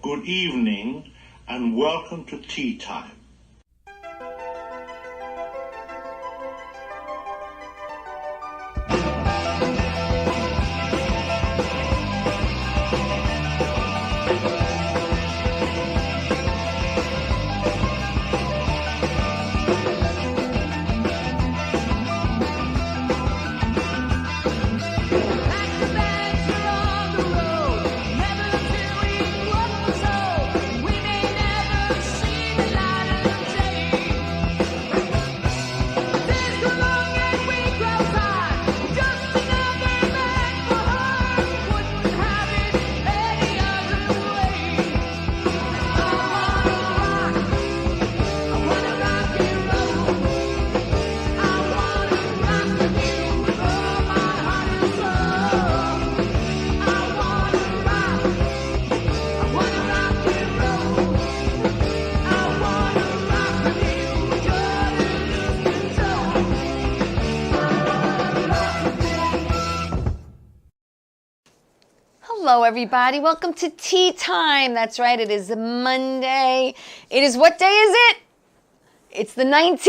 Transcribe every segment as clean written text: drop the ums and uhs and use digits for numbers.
good evening, and welcome to Tea Time. Hello, everybody. Welcome to Tea Time. That's right. It is Monday. It is what day is it? It's the 19th.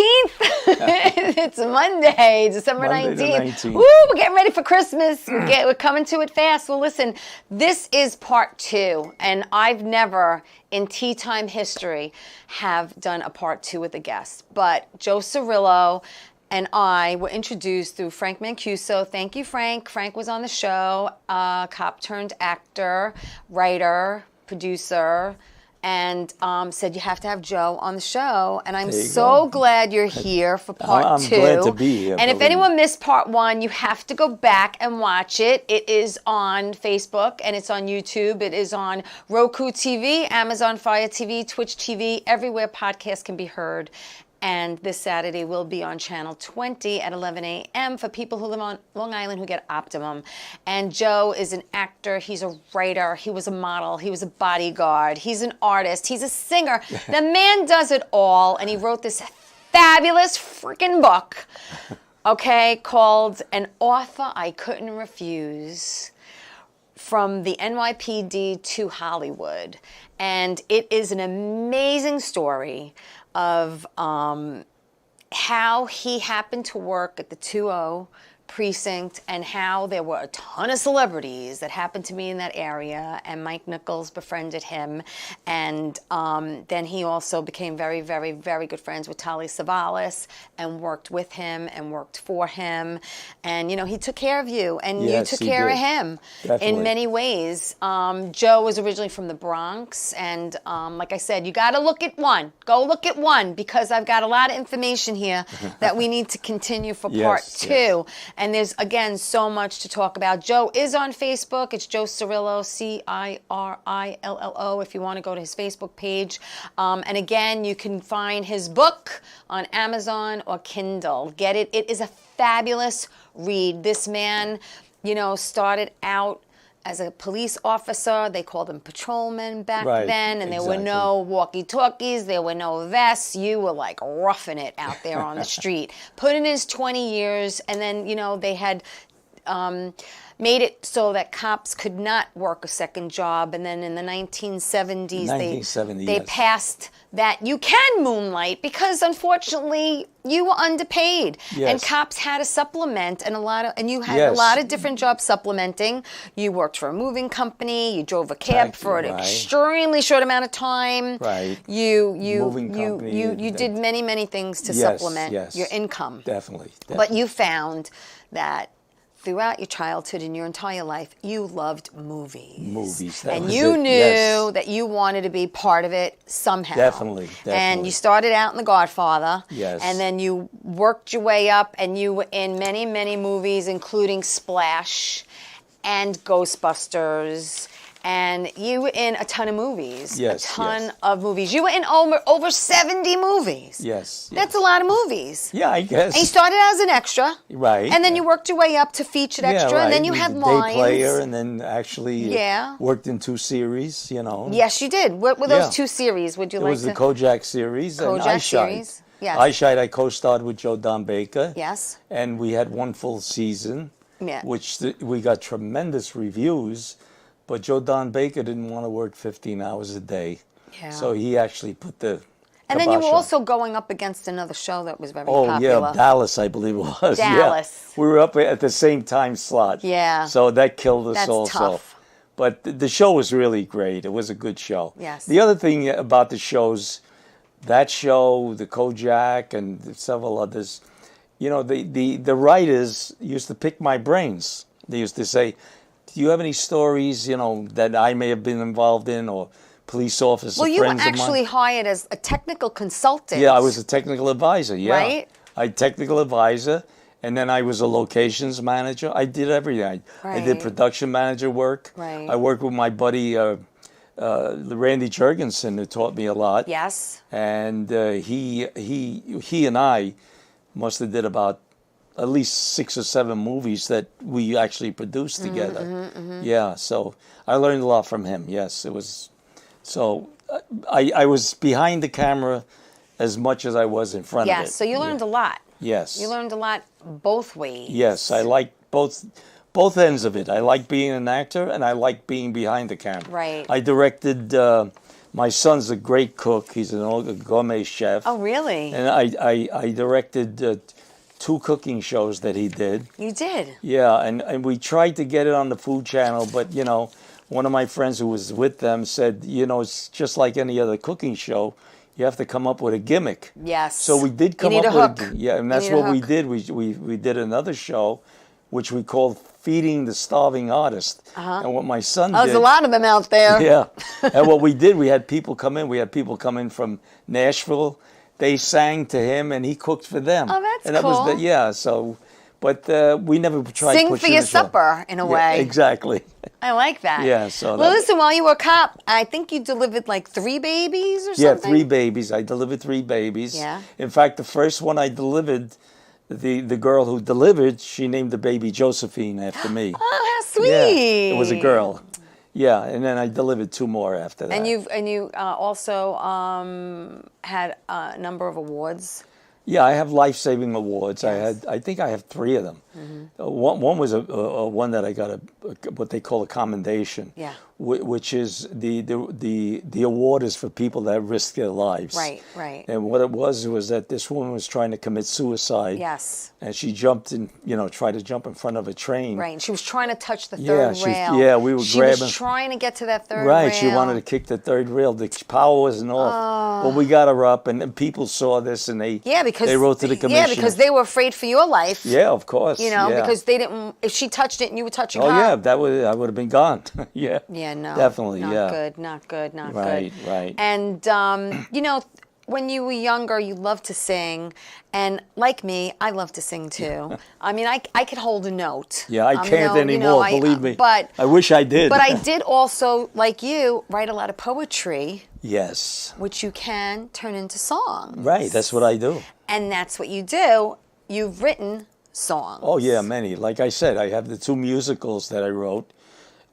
It's Monday, December 19th. Woo, we're getting ready for Christmas. We're coming to it fast. Well, listen, this is part 2, and I've never in Tea Time history have done a part 2 with a guest. But Joe Cirillo and I were introduced through Frank Mancuso. Thank you, Frank. Frank was on the show, cop turned actor, writer, producer, and said you have to have Joe on the show. And I'm so glad you're here for part 2. I'm glad to be here. And if anyone missed part 1, you have to go back and watch it. It is on Facebook and it's on YouTube. It is on Roku TV, Amazon Fire TV, Twitch TV, everywhere podcasts can be heard. And this Saturday will be on Channel 20 at 11 a.m. for people who live on Long Island who get Optimum. And Joe is an actor. He's a writer. He was a model. He was a bodyguard. He's an artist. He's a singer. The man does it all. And he wrote this fabulous freaking book, okay, called An Offer I Couldn't Refuse, From the NYPD to Hollywood. And it is an amazing story of how he happened to work at the 2-0 precinct and how there were a ton of celebrities that happened to be in that area, and Mike Nichols befriended him, and then he also became very, very, very good friends with Telly Savalas and worked with him and worked for him, and you know, he took care of you and you took care of him. Definitely. In many ways. Joe was originally from the Bronx, and like I said, you got to look at one. Go look at one, because I've got a lot of information here that we need to continue for part 2. Yes. And there's, again, so much to talk about. Joe is on Facebook. It's Joe Cirillo, Cirillo, if you want to go to his Facebook page. And again, you can find his book on Amazon or Kindle. Get it. It is a fabulous read. This man, you know, started out as a police officer. They called them patrolmen back then, and there were no walkie-talkies, there were no vests. You were like roughing it out there on the street. Put in his 20 years, and then, you know, they had made it so that cops could not work a second job, and then in the 1970s, they passed that you can moonlight, because unfortunately you were underpaid, and cops had to supplement, and you had a lot of different jobs supplementing. You worked for a moving company, you drove a cab for an extremely short amount of time. You did many things to supplement your income. Definitely. But you found that throughout your childhood and your entire life, you loved movies. And you knew that you wanted to be part of it somehow. Definitely. And you started out in The Godfather. Yes. And then you worked your way up, and you were in many, many movies, including Splash and Ghostbusters. And you were in a ton of movies. A ton of movies. You were in over 70 movies. That's a lot of movies. Yeah, I guess. And you started out as an extra. Right. And then you worked your way up to featured extra. And then you had lines. Day player, and then actually worked in 2 series, you know. Yes, you did. What were those 2 series? Would you like to? It was the Kojak series. Kojak series. Yes. Eyeshine, I co-starred with Joe Don Baker. Yes. And we had 1 full season, Yeah. which we got tremendous reviews. But Joe Don Baker didn't want to work 15 hours a day. Yeah. So he actually put the And then you were kibosh on. also going up against another show that was very Oh, popular. yeah, Dallas, I believe it was. Dallas. Yeah. We were up at the same time slot. Yeah. So that killed us That's also. tough. But the show was really great. It was a good show. Yes. The other thing about the shows, that show, the Kojak, and several others, you know, the writers used to pick my brains. They used to say, do you have any stories, you know, that I may have been involved in, or police officer Well, you were friends of mine? actually hired as a technical consultant. Yeah, I was a technical advisor, yeah. Right? I technical advisor, and then I was a locations manager. I did everything. I did Right. production manager work. Right. I worked with my buddy Randy Jurgensen, who taught me a lot. Yes. And he and I must have did about at least 6 or 7 movies that we actually produced together. Yeah, so I learned a lot from him. Yes, it was. So I was behind the camera as much as I was in front of it. Yes. So you learned a lot. Yes. You learned a lot both ways. Yes, I like both ends of it. I like being an actor, and I like being behind the camera. Right. I directed. My son's a great cook. He's a gourmet chef. Oh, really? And I directed 2 cooking shows that he did. You did. Yeah, and we tried to get it on the Food Channel, but you know, one of my friends who was with them said, you know, it's just like any other cooking show. You have to come up with a gimmick. Yes. So we did come You need up a with hook. yeah, and that's You need a what we hook. did. We did another show, which we called Feeding the Starving Artist. And what my son Oh, did. there's a lot of them out there. Yeah. And what we did, we had people come in. We had people come in from Nashville. They sang to him, and he cooked for them. Oh, that's and that cool. Was yeah. So, but we never tried. Sing for pushing your the show. supper, in a Yeah, way. exactly. I like that. Yeah, so well, that- listen, while you were a cop, I think you delivered like 3 babies or Yeah, something. 3 babies. I delivered 3 babies. Yeah. In fact, the first one I delivered, the girl who delivered, she named the baby Josephine after me. Oh, how sweet. Yeah, it was a girl. Yeah, and then I delivered 2 more after that. And you also had a number of awards. Yeah, I have life-saving awards. Yes. I think I have 3 of them. One was a one that I got what they call a commendation. Yeah. Which is the award is for people that risk their lives. Right, right. And what it was that this woman was trying to commit suicide. Yes. And she jumped in, tried to jump in front of a train. Right. And she was trying to touch the Yeah, third she- rail. yeah, we were She grabbing- was trying to get to that third rail. Right, she wanted to kick the 3rd rail. The power wasn't off. But we got her up, and then people saw this, and they wrote to the commissioner. Yeah, because they were afraid for your life. Yeah, of course. Yeah. Because They didn't. If she touched it and you were touching oh her. yeah, I would have been gone. Yeah. Yeah, no. Definitely, not yeah. Good, not good, not Right, good. right. And, when you were younger, you loved to sing. And like me, I love to sing too. I mean, I could hold a note. Yeah, I can't anymore, believe me. But I wish I did. But I did also, like you, write a lot of poetry, Yes. which you can turn into songs. Right, that's what I do. And that's what you do. You've written songs. Oh yeah, many. Like I said, I have the 2 musicals that I wrote.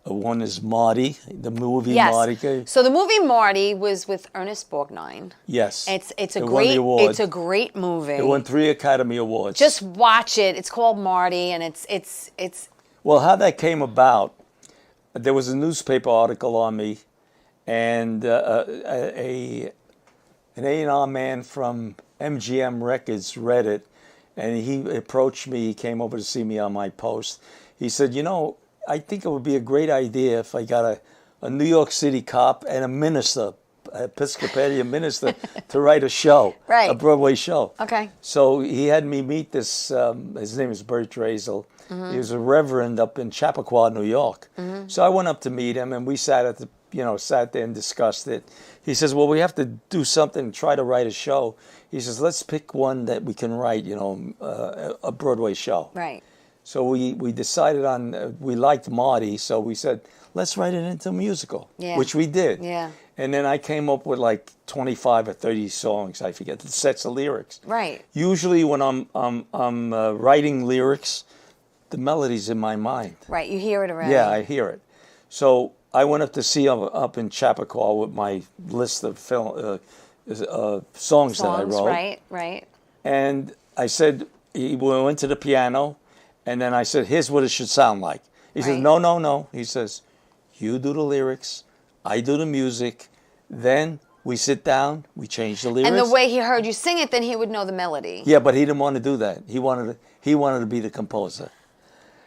One is Marty, the movie Yes. Marty. So the movie Marty was with Ernest Borgnine. Yes. It's a It won great the award. it's a great movie. It won 3 Academy Awards. Just watch it. It's called Marty, and it's Well, how that came about, there was a newspaper article on me, and an A&R man from MGM Records read it, and he approached me. He came over to see me on my post. He said, I think it would be a great idea if I got a New York City cop and a minister, Episcopalian minister, to write a show, Right. a Broadway show. Okay. So he had me meet this, his name is Bert Drazel. Mm-hmm. He was a reverend up in Chappaqua, New York. So I went up to meet him, and we sat sat there and discussed it. He says, well, we have to do something, try to write a show. He says, let's pick one that we can write, a Broadway show. right. So we decided on, we liked Marty, so we said, let's write it into a musical, Yeah. which we did. Yeah. And then I came up with like 25 or 30 songs, I forget, the sets of lyrics. Right. Usually when I'm writing lyrics, the melody's in my mind. Right. You hear it already. Yeah, I hear it. So I went up to see him up in Chappaqua with my list of songs that I wrote. Right. And I said, we went to the piano, and then I said, here's what it should sound like. He says, Right. no. He says, you do the lyrics, I do the music, then we sit down, we change the lyrics. And the way he heard you sing it, then he would know the melody. Yeah, but he didn't want to do that. He wanted to be the composer.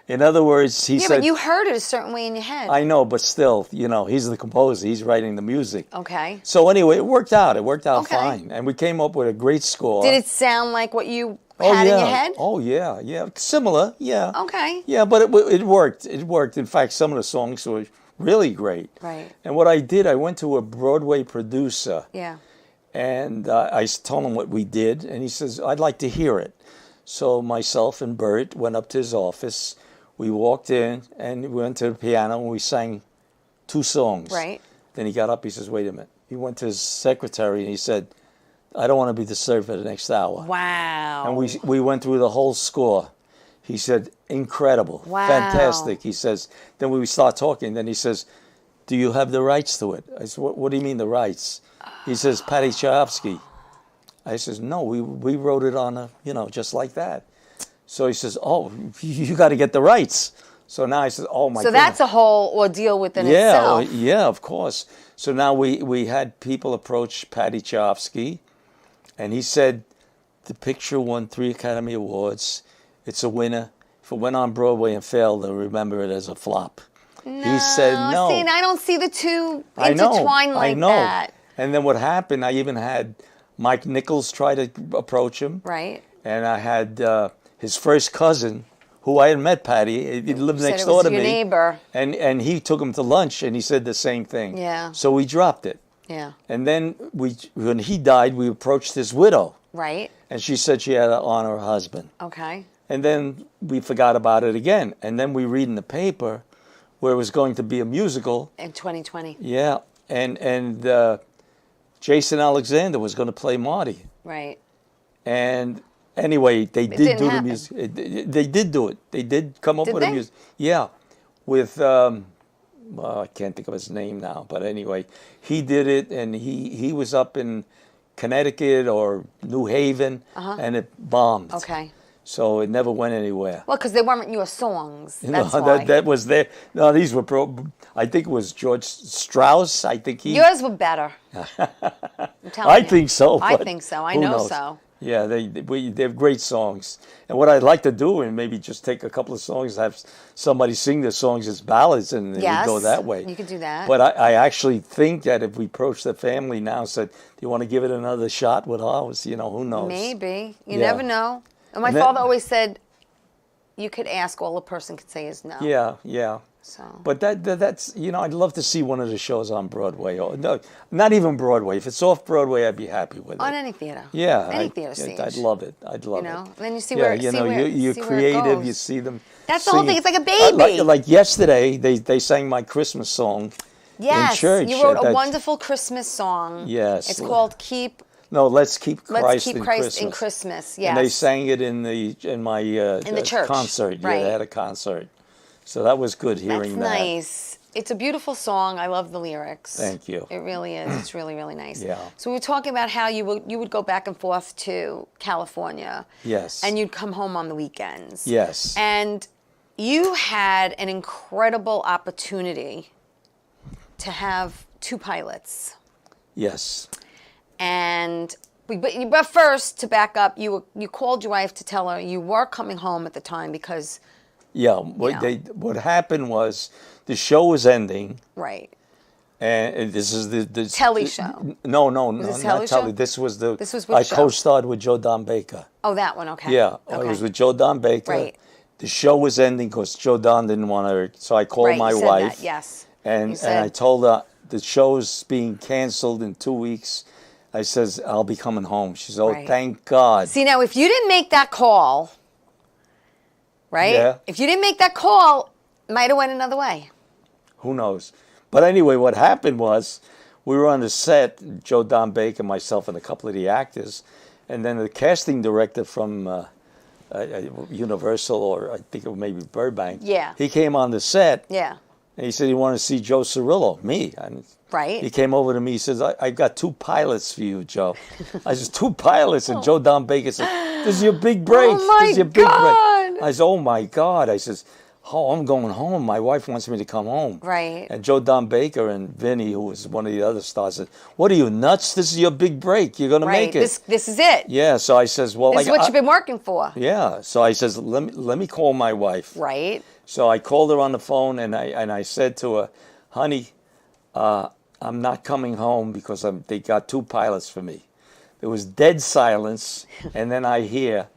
In other words, he Yeah, said, but you heard it a certain way in your head. I know, but still, he's the composer. He's writing the music. Okay. So anyway, it worked out. It worked out Okay. fine. And we came up with a great score. Did it sound like what you had in your head? Oh, yeah, yeah. Similar, yeah. Okay. Yeah, but it worked. It worked. In fact, some of the songs were really great. Right. And what I did, I went to a Broadway producer. Yeah. And I told him what we did. And he says, I'd like to hear it. So myself and Bert went up to his office. We walked in and we went to the piano and we sang 2 songs. Right. Then he got up, he says, wait a minute. He went to his secretary and he said, I don't want to be disturbed for the next hour. Wow. And we went through the whole score. He said, incredible, Wow. fantastic. He says, then we start talking. Then he says, do you have the rights to it? I said, what do you mean the rights? He says, Paddy Chayefsky. I says, no, we wrote it on just like that. So he says, oh, you got to get the rights. So now I said, oh, my So goodness. that's a whole ordeal within Yeah, itself. yeah, of course. So now we had people approach Paddy Chayefsky, and he said, the picture won 3 Academy Awards. It's a winner. If it went on Broadway and failed, they'll remember it as a flop. He said no. See, and I don't see the two I know, intertwined like I know. that. And then what happened, I even had Mike Nichols try to approach him. Right. And I had his first cousin, who I had met, Paddy. He lived You said next it door was to your me. neighbor. And he took him to lunch, and he said the same thing. Yeah. So we dropped it. Yeah. And then when he died, we approached his widow, Right. and she said she had to honor her husband. Okay. And then we forgot about it again. And then we read in the paper where it was going to be a musical. In 2020. Yeah, and Jason Alexander was going to play Marty. Right. And anyway, they did didn't do happen. the music. They did do it. They did come up Did with a they? music. Yeah, with I can't think of his name now, but anyway, he did it, and he was up in Connecticut or New Haven, and it bombed. Okay. So it never went anywhere. Well, because they weren't your songs. That's No, why. that was there. No, these were I think it was George Strauss. I think he. Yours were better. I'm telling I you. think so. I but think so. I who know knows? so. Yeah, they have great songs. And what I'd like to do, and maybe just take a couple of songs, have somebody sing the songs as ballads, and we Yes, go that way. you could do that. But I actually think that if we approach the family now and said, do you want to give it another shot with ours? Who knows? Maybe. You Yeah. never know. And my And that- father always said, you could ask, all a person could say is no. Yeah, yeah. So. But that's I'd love to see one of the shows on Broadway. Or, no, not even Broadway. If it's off Broadway, I'd be happy with it. On any theater. Yeah, Any theater stage. I'd love it. I'd love know? it. Then you see yeah, where- you see know, where- you're see where it creative. goes. You see them. That's the whole thing. singing. It's like a baby. Like yesterday, they sang my Christmas song Yes. in church. You wrote at a that- wonderful Christmas song. Yes. It's called Keep No, Let's Keep Christ, Let's Keep in, Christ Christmas. in Christmas. Yes. And they sang it in my In the church. concert. Right. Yeah, they had a concert. So that was good That's hearing that. nice. It's a beautiful song. I love the lyrics. Thank you. It really is. It's really, really nice. Yeah. So we were talking about how you would go back and forth to California. Yes. And you'd come home on the weekends. Yes. And you had an incredible opportunity to have 2 pilots. Yes. And but first, to back up, you called your wife to tell her you were coming home at the time because Yeah. What happened was the show was ending. right. And this is the Telly show. No, this not Telly Telly. show? This was This was I which show? co-starred with Joe Don Baker. Oh, that one. Okay. Yeah, Okay. it was with Joe Don Baker. Right. The show was ending because Joe Don didn't want to. So I called Right, my you said wife. that, yes. And You said- I told her the show's being canceled in 2 weeks. I says I'll be coming home. She says, "Oh, Right. thank God." See, now, if you didn't make that call, right? Yeah. If you didn't make that call, it might have went another way. Who knows? But anyway, what happened was we were on the set, Joe Don Baker, myself, and a couple of the actors, and then the casting director from Universal, or I think it was maybe Burbank. Yeah. He came on the set, Yeah. and he said he wanted to see Joe Cirillo, me. And Right. he came over to me. He says, "I've got 2 pilots for you, Joe." I said, 2 pilots? And Joe Don Baker said, "This is your big break. Oh, my This is your big God. break." I said, "Oh, my God." I says, oh, I'm going home. My wife wants me to come home. Right. And Joe Don Baker and Vinny, who was one of the other stars, said, what are you, nuts? This is your big break. You're going to make it. This is it. Yeah, so I says, well, This is what you've been working for. Yeah, so I says, let me call my wife. Right. So I called her on the phone, and I said to her, honey, I'm not coming home because they got 2 pilots for me. There was dead silence, and then I hear,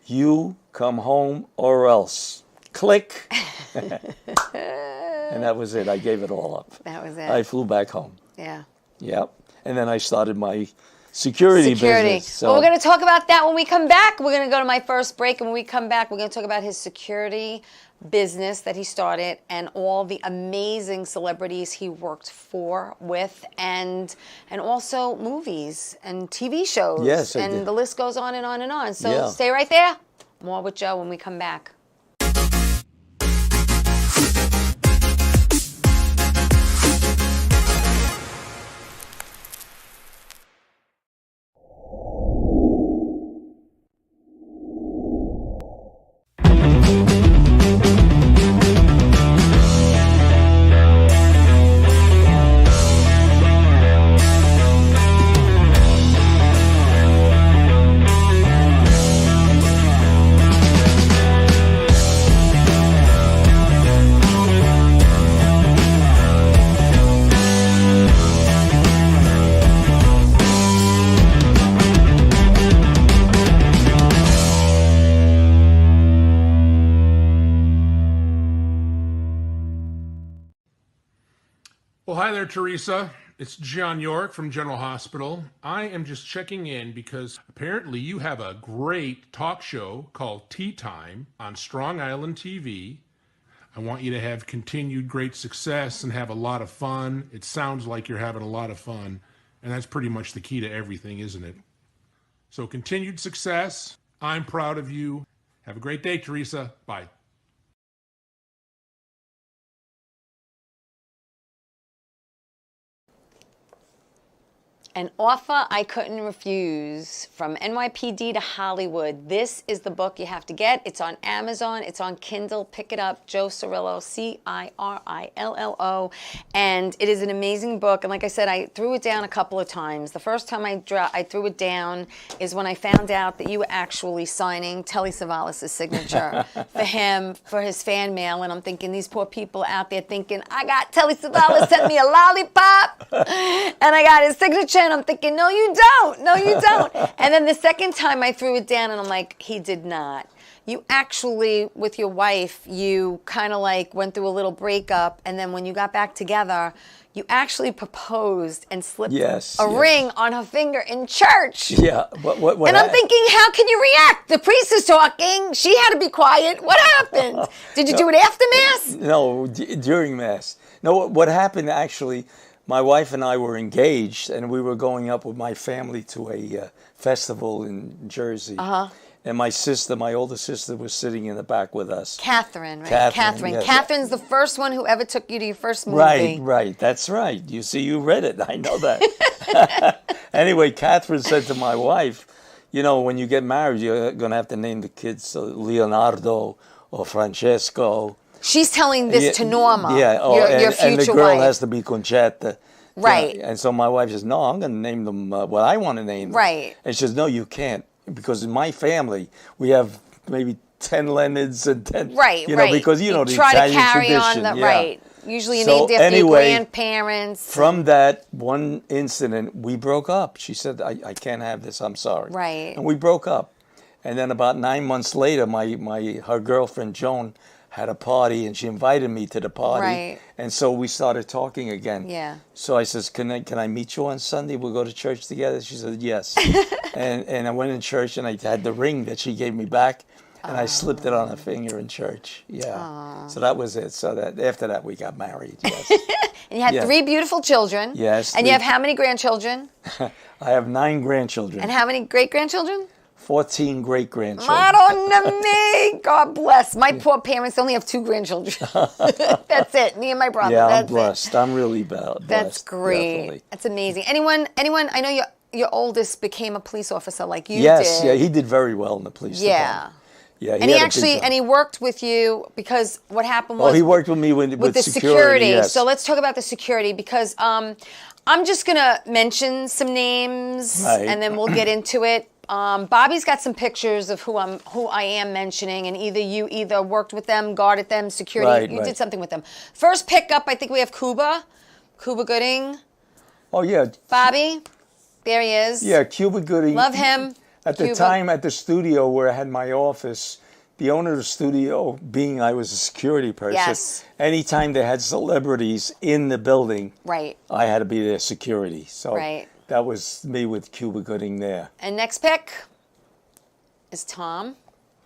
you come home or else. Click. And that was it. I gave it all up. That was it. I flew back home. Yeah. Yep. And then I started my security business. So. Well, we're going to talk about that when we come back. We're going to go to my first break, and when we come back, we're going to talk about his security business that he started and all the amazing celebrities he worked for, with, and also movies and TV shows. Yes, I and did. the list goes on and on and on. So Yeah. stay right there. More with Joe when we come back. Well, hi there, Teresa. It's John York from General Hospital. I am just checking in because apparently you have a great talk show called Tea Time on Strong Island TV. I want you to have continued great success and have a lot of fun. It sounds like you're having a lot of fun, and that's pretty much the key to everything, isn't it? So continued success. I'm proud of you. Have a great day, Teresa. Bye. An offer I couldn't refuse, from NYPD to Hollywood. This is the book you have to get. It's on Amazon. It's on Kindle. Pick it up. Joe Cirillo, Cirillo. And it is an amazing book. And like I said, I threw it down a couple of times. The first time I threw it down is when I found out that you were actually signing Telly Savalas' signature for him, for his fan mail. And I'm thinking, these poor people out there thinking, I got Telly Savalas sent me a lollipop, and I got his signature. And I'm thinking, no, you don't. No, you don't. And then the second time I threw it down, and I'm like, he did not. You actually, with your wife, you kind of like went through a little breakup. And then when you got back together, you actually proposed and slipped a ring on her finger in church. Yeah. What and I'm thinking, how can you react? The priest is talking. She had to be quiet. What happened? Did you do it after Mass? No, during Mass. No, what happened actually, my wife and I were engaged, and we were going up with my family to a festival in Jersey. And my sister, my older sister, was sitting in the back with us. Catherine, right? Catherine. Yes. Catherine's the first one who ever took you to your first movie. Right. That's right. You see, you read it. I know that. Anyway, Catherine said to my wife, you know, when you get married, you're going to have to name the kids Leonardo or Francesco. She's telling this to Norma, your future and the girl wife. has to be Concetta. Right. Yeah. And so my wife says, no, I'm going to name them what I want to name them. Right. And she says, no, you can't. Because in my family, we have maybe 10 Leonards and 10, because, you know, the try Italian to carry tradition. on the, yeah. right. Usually you named after your grandparents. From that one incident, we broke up. She said, I can't have this, I'm sorry. Right. And we broke up. And then about 9 months later, her girlfriend, Joan, had a party, and she invited me to the party. Right. And so we started talking again. Yeah. So I says, can I meet you on Sunday? We'll go to church together. She said, yes. and I went in church, and I had the ring that she gave me back, and I slipped it on her finger in church. Yeah. So that was it. So that after that, we got married. Yes. And you had 3 beautiful children. Yes. And you have how many grandchildren? I have 9 grandchildren. And how many great-grandchildren? 14 great-grandchildren. Madonna me, God bless. My poor parents only have 2 grandchildren. That's it. Me and my brother. Yeah, That's I'm blessed. I'm really blessed. That's great. Definitely. That's amazing. Anyone? I know your oldest became a police officer like you did. Yes, yeah, he did very well in the police department. Yeah, And he had a big actually, job. and he worked with you because what happened was Oh, he worked with me with the security. Yes. So let's talk about the security because I'm just gonna mention some names Right. and then we'll get into it. Bobby's got some pictures of who I am mentioning, and you worked with them, guarded them, security. Right, you right. did something with them. First pickup, I think we have Cuba Gooding. Oh yeah, Bobby, there he is. yeah. Cuba Gooding. Love him. At the Cuba. time, at the studio where I had my office, the owner of the studio, being I was a security person, Yes. anytime they had celebrities in the building, Right. I had to be their security. So Right. that was me with Cuba Gooding there. And next pick is Tom.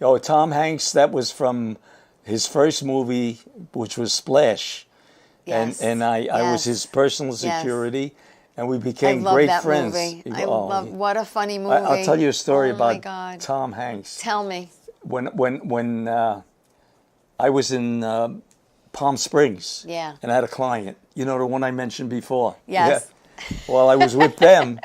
Oh, Tom Hanks, that was from his first movie, which was Splash. Yes. And I was Yes. his personal Yes. security, and we I became love great that friends. movie. I Oh, love what a funny movie. I'll tell you a story Oh my about God. Tom Hanks. Tell me. When I was in Palm Springs, Yeah. and I had a client, you know, the one I mentioned before. Yes. Yeah. Well, I was with them,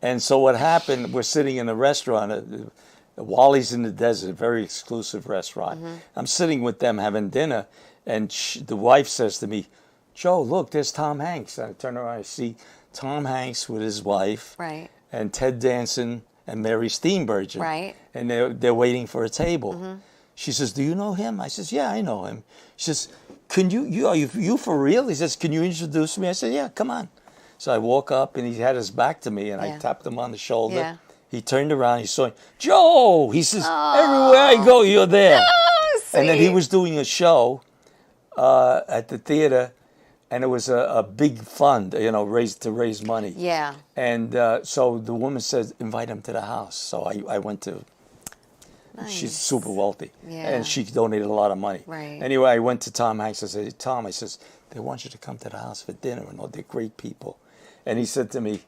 and so what happened? We're sitting in a restaurant, Wally's in the Desert, a very exclusive restaurant. Mm-hmm. I'm sitting with them having dinner, and the wife says to me, "Joe, look, there's Tom Hanks." And I turn around, I see Tom Hanks with his wife, Right. and Ted Danson and Mary Steenburgen, Right. and they're waiting for a table. She says, "Do you know him?" I says, "Yeah, I know him." She says, "Can are you for real?" He says, "Can you introduce me?" I said, "Yeah, come on." So I walk up, and he had his back to me, and Yeah. I tapped him on the shoulder. Yeah. He turned around, he saw me. "Joe!" He says, "Everywhere I go, you're there." Oh, And then he sweet. was doing a show at the theater, and it was a big fund, you know, to raise money. Yeah. And so the woman said, "Invite him to the house." So I went to. She's Nice. super wealthy, Yeah. and she donated a lot of money. Right. Anyway, I went to Tom Hanks. I said, "Tom," I says, "they want you to come to the house for dinner, and all they're great people." And he said to me,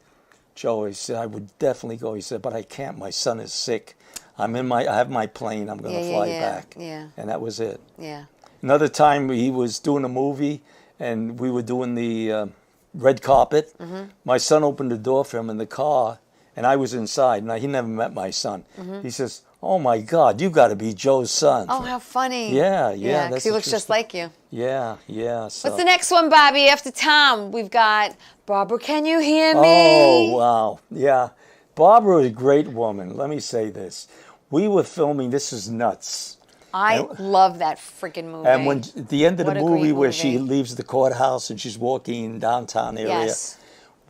"Joe," he said, "I would definitely go." He said, "But I can't. My son is sick. I have my plane. I'm going to Yeah, fly yeah, back." yeah. And that was it. Yeah. Another time he was doing a movie, and we were doing the red carpet. Mm-hmm. My son opened the door for him in the car, and I was inside. Now, he never met my son. He says, "Oh, my God, you got to be Joe's son." Mm-hmm. Oh, how funny. Yeah, Because that's he looks just interesting. like you. Yeah. So. What's the next one, Bobby? After Tom, we've got Barbara. Can you hear me? Oh, wow. Yeah. Barbara is a great woman. Let me say this. We were filming, this is nuts. I love that freaking movie. And when at the end of What the a great movie where she movie. leaves the courthouse and she's walking in downtown area, Yes.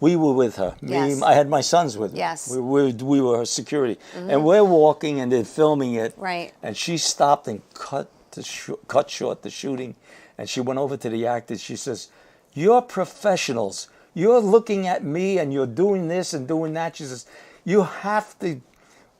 we were with her. Yes. I had my sons with me. Yes. We were her security. And we're walking and they're filming it. Right. And she stopped and cut short the shooting. And she went over to the actors. She says, "You're professionals. You're looking at me and you're doing this and doing that." She says, "You have to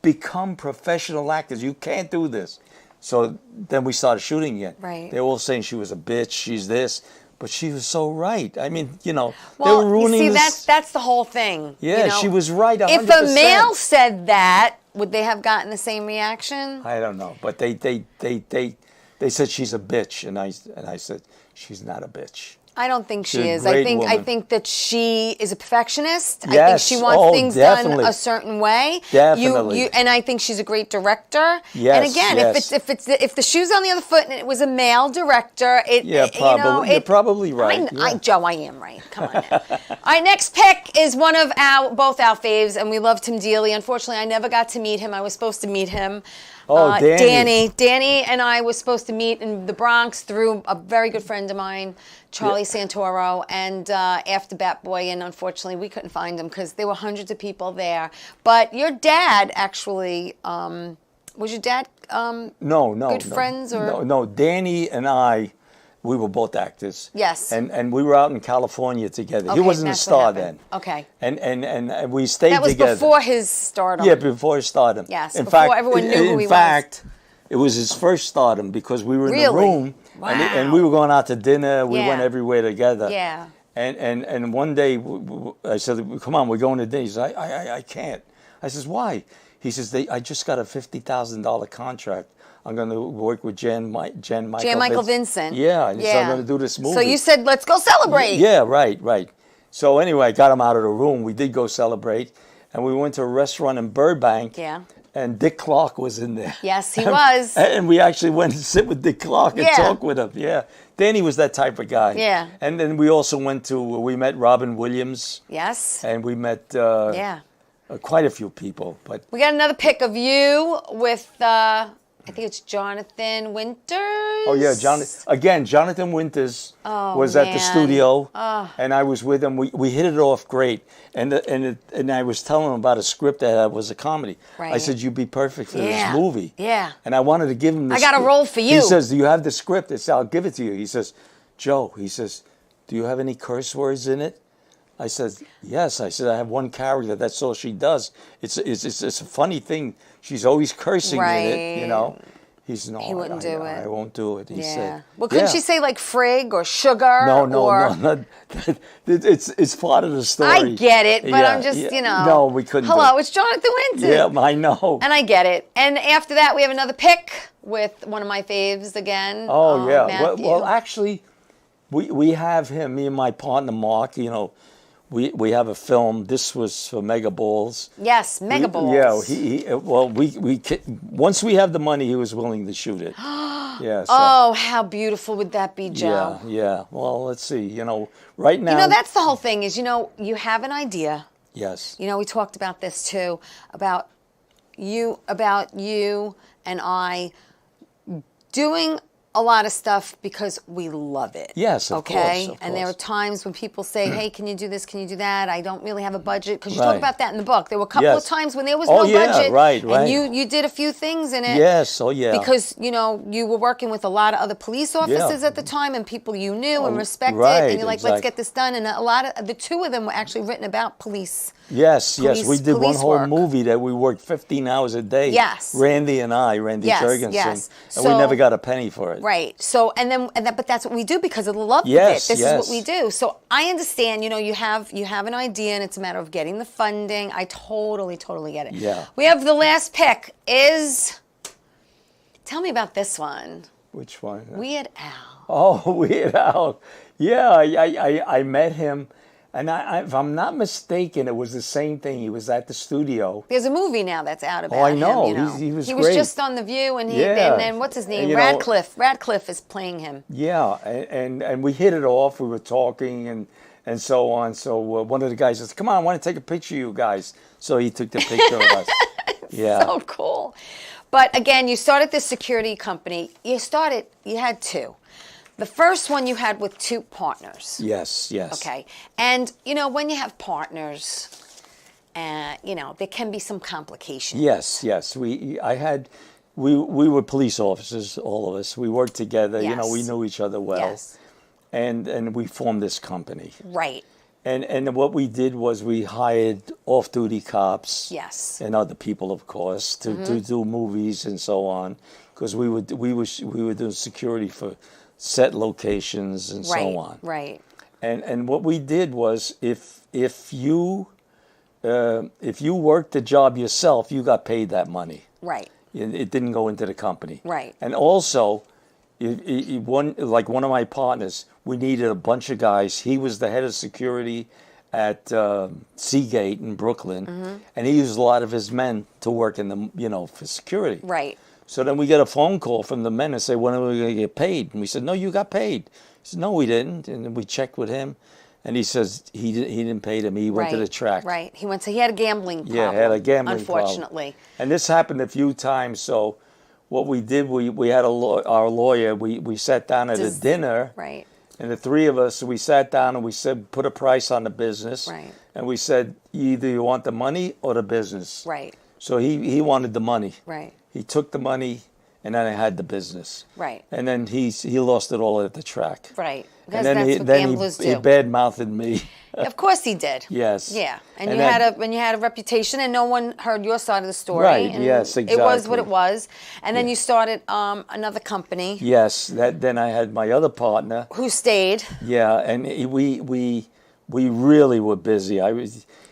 become professional actors. You can't do this." So then we started shooting again. Right. They were all saying she was a bitch, she's this. But she was so right. I mean, you know, they well, were ruining you see, this. that's the whole thing. Yeah, you know? she was right 100%. If a male said that, would they have gotten the same reaction? I don't know. But they said she's a bitch. And I said, she's not a bitch. I don't think she She's a is. great I woman. think that she is a perfectionist. I think Yes. she wants Oh, things definitely. done a certain way. Definitely. And I think she's a great director. Yes, And again, yes. if the shoe's on the other foot and it was a male director, Yeah, probably. You're probably right. Yeah. Joe, I am right. Come on now. All right, next pick is one of both our faves, and we love Tim Dealey. Unfortunately, I never got to meet him. I was supposed to meet him. Oh, Danny. Danny and I was supposed to meet in the Bronx through a very good friend of mine, Charlie Santoro, and after Bat Boy, and unfortunately we couldn't find him because there were hundreds of people there. But your dad actually, was your dad No. good friends or? No, Danny and I, we were both actors. Yes. And we were out in California together. He Okay, wasn't a that's star what then. happened. Okay. And we stayed That was together. before his stardom. Yeah, before his stardom. Yes, in before fact, everyone knew who he in fact, it was his first stardom because we were in the Really? room and Wow. we were going out to dinner. We Yeah. went everywhere together. Yeah. And one day I said, "Come on, we're going to dinner." He said, I can't. I says, "Why?" He says, I just got a $50,000 contract. I'm going to work with Jan Michael Vincent. Yeah, and so I'm going to do this movie. So you said, let's go celebrate. Yeah, right. So anyway, I got him out of the room. We did go celebrate, and we went to a restaurant in Burbank. Yeah. and Dick Clark was in there. Yes, he was. And we actually went to sit with Dick Clark and Yeah. talk with him. Yeah. Danny was that type of guy. Yeah. And then we also we met Robin Williams, Yes. and we met Yeah. quite a few people. But We got another pic of you with, I think it's Jonathan Winters. oh yeah, Jonathan Winters was at the man. studio, and I was with him. We hit it off great, and I was telling him about a script that was a comedy. I Right. said you'd be perfect for Yeah. this movie. Yeah. And I wanted to give him. I got a role for you. He says, "Do you have the script?" I said, "I'll give it to you." He says, "Joe," he says, "do you have any curse words in it?" I said, "Yes." I said, "I have one character. That's all she does. It's a funny thing. She's always cursing in it, you know." He said, "No, He wouldn't do it. I won't do it." He Yeah. said, Well, couldn't "Yeah." she say like frig or sugar? No, or... no. It's part of the story. I get it, but Yeah, I'm just, yeah. you know. No, we couldn't. do Hello, it. it's Jonathan Winters. Yeah, I know. And I get it. And after that, we have another pic with one of my faves again. Oh yeah. Matthew. Well, actually, we have him. Me and my partner Mark. You know, we have a film. This was for Mega Balls. Yes, Mega Balls. Yeah. Once we have the money, he was willing to shoot it. Yeah. So, Oh, how beautiful would that be, Joe? Yeah. Well, let's see. You know, right now. You know, that's the whole thing is, you know, you have an idea. Yes. You know, we talked about this too, about you and I doing a lot of stuff because we love it. Yes, of okay? course, of And there are course. times when people say, hey, can you do this? Can you do that? I don't really have a budget. Because you Right. talk about that in the book. There were a couple of Yes. times when there was Oh, no yeah, budget. right. And you did a few things in it. Yes. Oh yeah. Because, you know, you were working with a lot of other police officers at the time and people you knew and respected. right, And you're like, let's exactly. get this done. And a lot of the two of them were actually written about police. Yes, we did one police whole work. movie that we worked 15 hours a day. Yes. Randy Yes, Jurgensen. yes. And we So- never got a penny for it. Right. So, but that's what we do because of the love Yes, of it. This is what yes. we do. So I understand, you know, you have an idea and it's a matter of getting the funding. I totally get it. Yeah. We have the last pick tell me about this one. Which one? Weird Al. Oh, Weird Al. Yeah, I met him. And if I'm not mistaken, it was the same thing. He was at the studio. There's a movie now that's out about I know. him. You know. He was He was great. just on The View, and Yeah. and what's his name? And, you know- Radcliffe. Radcliffe is playing him. Yeah, and we hit it off. We were talking and so on. So one of the guys says, "Come on, I want to take a picture of you guys." So he took the picture of us. Yeah. So cool. But again, you started this security company. You had two. The first one you had with two partners. Yes. Okay. And, you know, when you have partners, you know, there can be some complications. Yes. We were police officers, all of us. We worked together. You know, we Yes. knew each other well. Yes. And we formed this company. Right. And what we did was we hired off-duty cops. Yes. And other people, of course, to do movies and so on, because we were doing security for set locations and so on. Right. And what we did was if you worked the job yourself, you got paid that money. Right. It didn't go into the company. Right. And also, one of my partners, we needed a bunch of guys. He was the head of security at Seagate in Brooklyn, and he used a lot of his men to work in for security. Right. So then we get a phone call from the men and say, "When are we going to get paid?" And we said, "No, you got paid." He said, "No, we didn't." And then we checked with him, and he says he didn't pay them. He went to the track. Right. He had a gambling problem. Yeah, had a gambling problem. Unfortunately. And this happened a few times. So what we did, we had our lawyer. We sat down at a dinner. Right. And the three of us, we sat down and we said, put a price on the business. Right. And we said, either you want the money or the business. Right. So he wanted the money. Right. He took the money, and then I had the business. Right. And then he lost it all at the track. Right. Because And then that's what gamblers he do. bad-mouthed me. Of course he did. Yes. Yeah. And And you then- had a reputation and no one heard your side of the story. Right, And yes, It was what exactly. it was. And then you started another company Yes. Then I had my other partner. who stayed. Yeah, and we really were busy.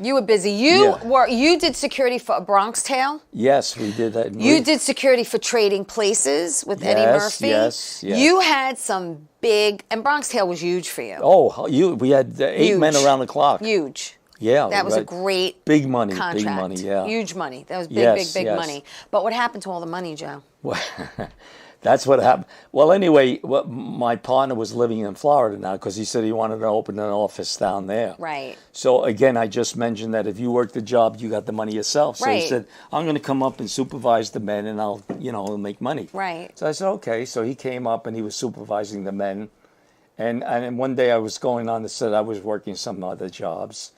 You were busy. You did security for A Bronx Tale. Yes, we did that. You did security for Trading Places with Eddie Yes, Murphy. yes. You had some big, and Bronx Tale was huge for you. Oh, we had 8 men Huge. around the clock. Huge. Yeah, That was a right. great Big money, contract. big money, yeah. Huge money. That was big, Yes, big yes. money. But what happened to all the money, Joe? Well, that's what happened. Well, anyway, my partner was living in Florida now because he said he wanted to open an office down there. Right. So again, I just mentioned that if you work the job, you got the money yourself. So Right. he said, I'm going to come up and supervise the men and I'll make money. Right. So I said, okay. So he came up and he was supervising the men. And one day I was going on the set, I was working some other jobs.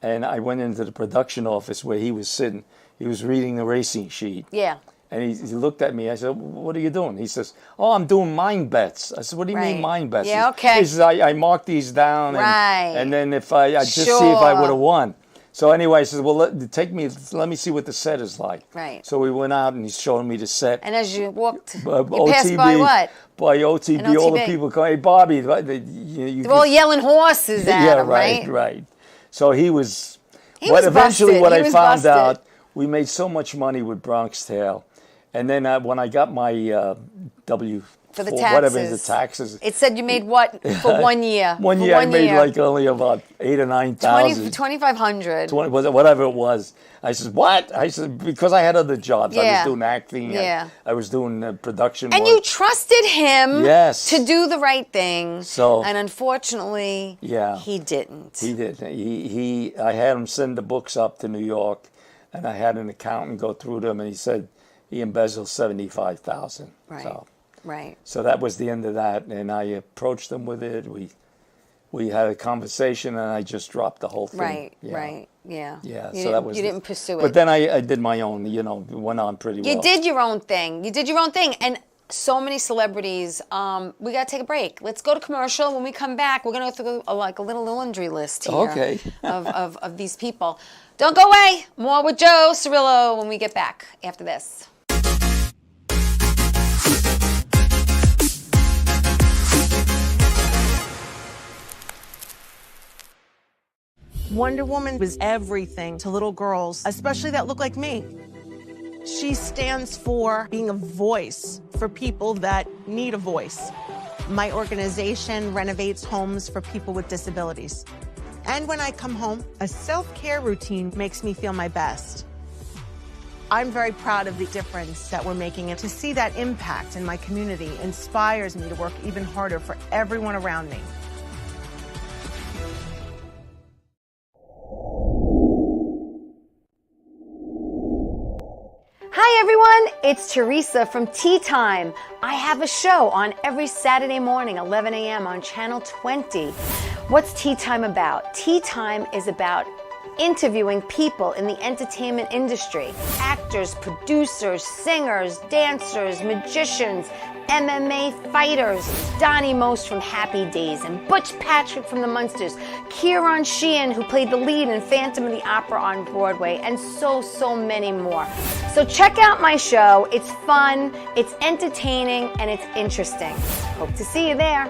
And I went into the production office where he was sitting. He was reading the racing sheet. Yeah. And he looked at me. I said, what are you doing? He says, oh, I'm doing mind bets. I said, what do you mean Right. mind bets? Yeah, okay. He says, I marked these down. Right. And then if I just see if I Sure. would have won. So anyway, I said, well, let me see what the set is like. Right. So we went out and he's showing me the set. And as you walked, you OTB, passed by what? By OTB, all the OTB. people come, hey, Bobby. You They're all yelling horses at yeah, him, right, right. So he was. He was eventually, busted. what He I was found busted. out, we made so much money with Bronx Tale, and then when I got my W For the whatever the taxes. taxes, It said you made what for 1 year? one For year I made like only about 8,000 or 9,000. 2,500. 20, was it whatever it was. I said, what? I said, because I had other jobs. I Yeah. was doing acting. Yeah. I was doing production And work. you trusted him Yes. to do the right thing. So- and unfortunately, Yeah. he didn't. He did. I had him send the books up to New York, and I had an accountant go through them, and he said he embezzled 75,000. Right. Right. So that was the end of that, and I approached him with it. We had a conversation, and I just dropped the whole thing. Right. Yeah. Right. Yeah. Yeah. You So that was. You didn't pursue it. But then I did my own. It went on pretty well. You did your own thing. You did your own thing. And so many celebrities. We got to take a break. Let's go to commercial. When we come back, we're going to go through a little laundry list here Okay. of these people. Don't go away. More with Joe Cirillo when we get back after this. Wonder Woman was everything to little girls, especially that look like me. She stands for being a voice for people that need a voice. My organization renovates homes for people with disabilities. And when I come home, a self-care routine makes me feel my best. I'm very proud of the difference that we're making, and to see that impact in my community inspires me to work even harder for everyone around me. Hi everyone, it's Teresa from Tea Time. I have a show on every Saturday morning, 11 a.m. on Channel 20. What's Tea Time about? Tea Time is about interviewing people in the entertainment industry. Actors, producers, singers, dancers, magicians, MMA fighters, Donnie Most from Happy Days, and Butch Patrick from the Munsters, Kieran Sheehan, who played the lead in Phantom of the Opera on Broadway, and so many more. So check out my show. It's fun, it's entertaining, and it's interesting. Hope to see you there.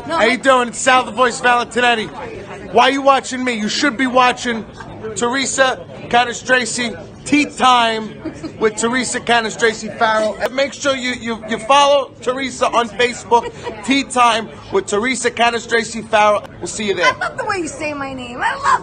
How you doing? It's Sal the Voice Valentinetti. Why are you watching me? You should be watching Teresa Canastraci Tea Time with Teresa Canastraci Farrell. And make sure you follow Teresa on Facebook, Tea Time with Teresa Canastraci Farrell. We'll see you there. I love the way you say my name. I love.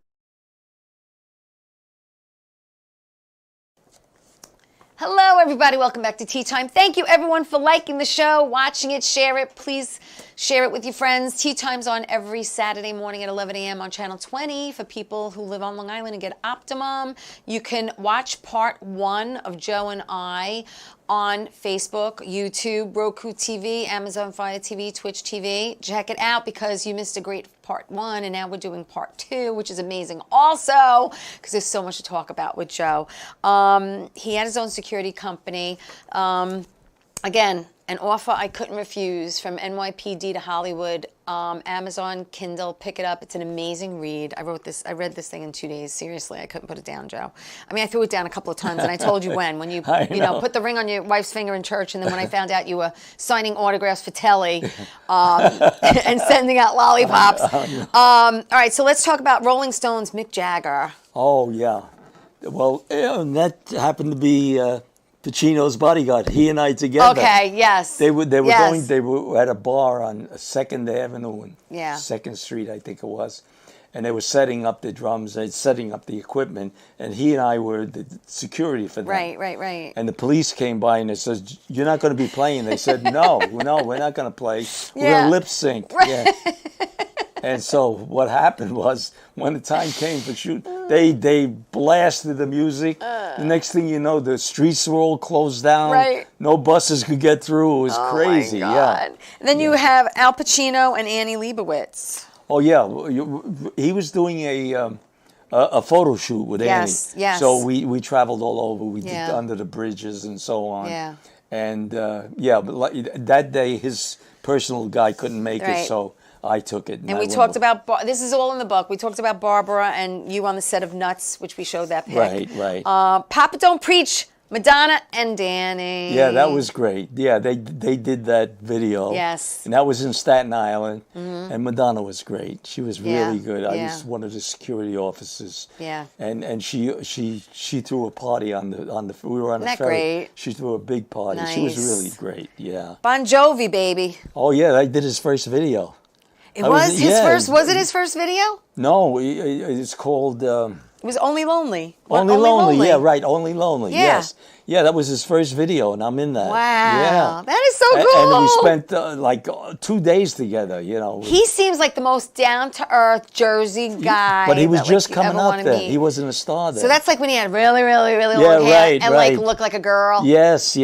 Hello, everybody. Welcome back to Tea Time. Thank you, everyone, for liking the show, watching it, share it. Please share it with your friends. Tea Time's on every Saturday morning at 11 a.m. on Channel 20 for people who live on Long Island and get Optimum. You can watch part 1 of Joe and I on Facebook, YouTube, Roku TV, Amazon Fire TV, Twitch TV. Check it out because you missed a great part 1, and now we're doing part 2, which is amazing also because there's so much to talk about with Joe. He had his own security company. Again, an offer I couldn't refuse from NYPD to Hollywood. Amazon, Kindle, pick it up. It's an amazing read. I read this thing in 2 days. Seriously, I couldn't put it down, Joe. I mean, I threw it down a couple of times, and I told you when you put the ring on your wife's finger in church, and then when I found out you were signing autographs for Telly and sending out lollipops. All right, so let's talk about Rolling Stones, Mick Jagger. Oh, yeah. Well, that happened to be Pacino's bodyguard. He and I together. Okay, yes. They were Yes. they were at a bar on 2nd Avenue and Yeah. 2nd Street, I think it was. And they were setting up the drums and setting up the equipment, and he and I were the security for them. Right. And the police came by and they said, "You're not going to be playing." They said, "No, we're not going to play. We're Yeah. going to lip sync." Yeah. And so what happened was, when the time came for shoot, they blasted the music. The next thing you know, the streets were all closed down. Right. No buses could get through. It was crazy. Oh my Yeah. God. And then you have Al Pacino and Annie Leibovitz. Oh yeah, he was doing a photo shoot with Yes, Annie. yes. So we traveled all over. We Yeah. did under the bridges and so on. Yeah. And but that day his personal guy couldn't make Right. it, so I took it. And I we went talked with- about, this is all in the book. We talked about Barbara and you on the set of Nuts, which we showed that pic. Right. Papa Don't Preach, Madonna and Danny. Yeah, that was great. Yeah, they did that video. Yes. And that was in Staten Island. And Madonna was great. She was really Yeah, good. I yeah. was one of the security officers. Yeah. And she threw a party on the we were on Isn't a that ferry. great? She threw a big party. She was Nice. really great. Yeah. Bon Jovi, baby. Oh yeah, I did his first video. It I was was- his yeah. first, was it his first video? No, it's called It was Only Lonely. Only Lonely. Yeah, right. Only Lonely. Yeah. Yes. Yeah, that was his first video, and I'm in that. Wow. Yeah. That is so And cool. we spent 2 days together. You know. He seems like the most down-to-earth Jersey guy. But he was that, like, just you coming ever up wanna then. meet. He wasn't a star then. So that's like when he had really, really, really Yeah, long hair right, and right. like looked like a girl. Yes.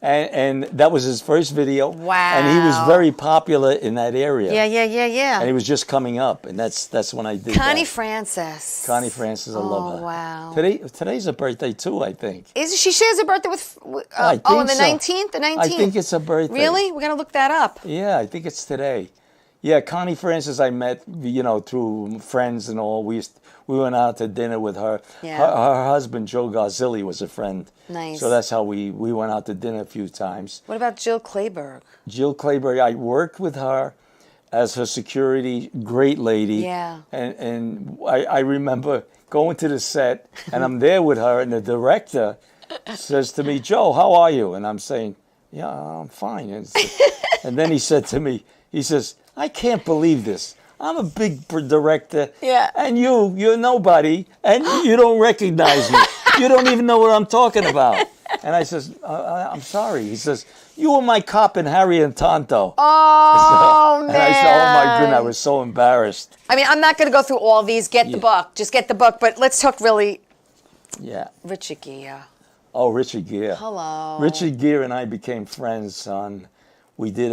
And that was his first video. Wow. And he was very popular in that area. Yeah. And he was just coming up, and that's when I did Connie that. Francis. Connie Francis, I love her. Oh, wow. Today's her birthday too, I think. She shares her birthday with, I think on the so. 19th? The 19th? I think it's her birthday. Really? We got to look that up. Yeah, I think it's today. Yeah, Connie Francis I met, through friends and all. We went out to dinner with her. Yeah. Her husband, Joe Garzilli, was a friend. Nice. So that's how we went out to dinner a few times. What about Jill Clayburgh? Jill Clayburgh, I worked with her as her security, great lady. Yeah. And I remember going to the set, and I'm there with her, and the director says to me, "Joe, how are you?" And I'm saying, "Yeah, I'm fine." And then he said to me, he says, "I can't believe this. I'm a big director, Yeah. and you're nobody, and you don't recognize me. You don't even know what I'm talking about." And I says, "I'm sorry." He says, "You were my cop in Harry and Tonto." Oh, man. And I said, "Oh my goodness," I was so embarrassed. I mean, I'm not going to go through all these. Get the book. Just get the book. But let's talk really Yeah. Richard Gere. Oh, Richard Gere. Hello. Richard Gere and I became friends we did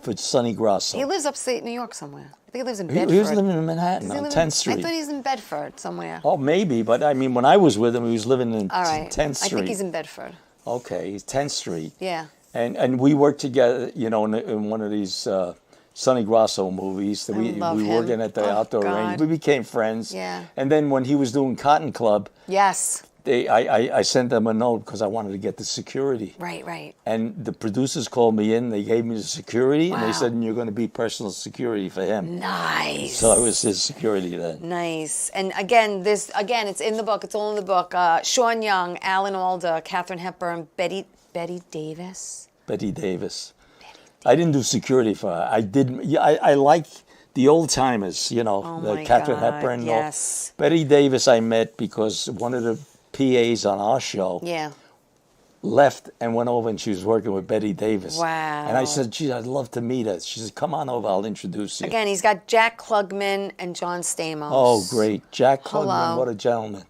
for Sonny Grasso. He lives upstate New York somewhere. I think he lives in He Bedford. was living in Manhattan Does he on live 10th in- Street. I thought he's in Bedford somewhere. Oh, maybe, but I mean, when I was with him, he was living in All right. 10th Street. I think he's in Bedford. Okay, he's 10th Street. Yeah. And we worked together, in one of these Sonny Grasso movies. We love were him. working at the Oh, outdoor range. God. We became friends. Yeah. And then when he was doing Cotton Club, Yes. I sent them a note because I wanted to get the security. Right. And the producers called me in. They gave me the security, and Wow. they said, "You're going to be personal security for him." Nice. So I was his security then. Nice. And again, it's in the book. It's all in the book. Sean Young, Alan Alda, Katharine Hepburn, Betty Davis. Betty Davis. I didn't do security for her. I did. Yeah, I like the old timers. Oh the my Katharine God, Hepburn. and all. yes. Betty Davis I met because one of the PAs on our show Yeah. left and went over, and she was working with Betty Davis. Wow. And I said, "Gee, I'd love to meet her." She said, "Come on over. I'll introduce you." Again, he's got Jack Klugman and John Stamos. Oh, great. Jack Klugman, Hello. what a gentleman.